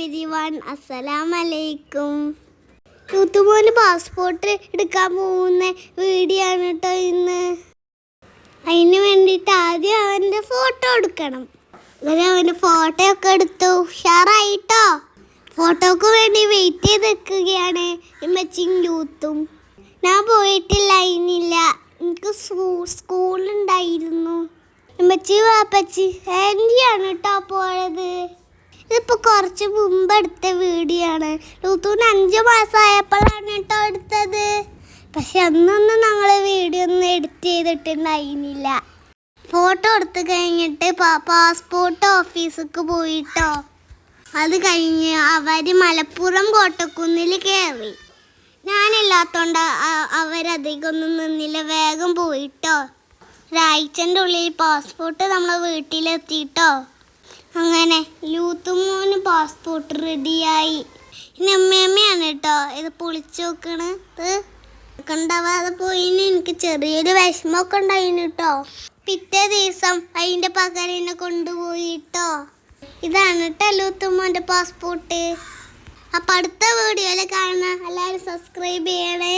Everyone, അസ്സലാമലൈക്കും. യൂത്തുമോന് passport എടുക്കാൻ പോകുന്ന വീഡിയോ ആണ് കേട്ടോ ഇന്ന്. അതിന് വേണ്ടിയിട്ട് ആദ്യം അവൻ്റെ ഫോട്ടോ എടുക്കണം. അങ്ങനെ അവൻ്റെ ഫോട്ടോ ഒക്കെ എടുത്തു, ഉഷാറായിട്ടോ. ഫോട്ടോക്ക് വേണ്ടി വെയിറ്റ് ചെയ്ത് നിൽക്കുകയാണ് ഉമ്മച്ചിയും യൂത്തും. ഞാൻ പോയിട്ടില്ല, അതിനില്ല, എനിക്ക് സ്കൂളുണ്ടായിരുന്നു. ഉമ്മച്ചി വാപ്പച്ചി ആൻറ്റിയാണ് കേട്ടോ പോയത്. ഇതിപ്പോൾ കുറച്ച് മുമ്പ് എടുത്ത വീഡിയോ ആണ്. യൂത്തൂന് 5 മാസമായപ്പോഴാണ് കേട്ടോ എടുത്തത്. പക്ഷെ അന്നൊന്നും ഞങ്ങൾ വീഡിയോ ഒന്നും എഡിറ്റ് ചെയ്തിട്ടുണ്ടായിരുന്നില്ല. ഫോട്ടോ എടുത്ത് കഴിഞ്ഞിട്ട് പാസ്പോർട്ട് ഓഫീസിലേക്ക് പോയിട്ടോ. അത് കഴിഞ്ഞ് അവർ മലപ്പുറം കോട്ടക്കുന്നിൽ കയറി. ഞാനില്ലാത്തോണ്ട് അവരധികമൊന്നും നിന്നില്ല, വേഗം പോയിട്ടോ. ഒരാഴ്ചൻ്റെ ഉള്ളിൽ പാസ്പോർട്ട് നമ്മളെ വീട്ടിലെത്തിയിട്ടോ. അങ്ങനെ യൂത്തുമോന് പാസ്പോർട്ട് റെഡിയായി. ഇനി അമ്മയമ്മയാണ് കേട്ടോ ഇത് പൊളിച്ചു നോക്കണത്. ഉണ്ടാവാതെ പോയിന് എനിക്ക് ചെറിയൊരു വിഷമമൊക്കെ ഉണ്ടായിന് കേട്ടോ. പിറ്റേ ദിവസം അതിൻ്റെ പകരം കൊണ്ടുപോയി കേട്ടോ. ഇതാണ് കേട്ടോ യൂത്തുമോൻ്റെ പാസ്പോർട്ട്. അപ്പം അടുത്ത വീഡിയോയിൽ കാണാം. എല്ലാവരും സബ്സ്ക്രൈബ് ചെയ്യണേ.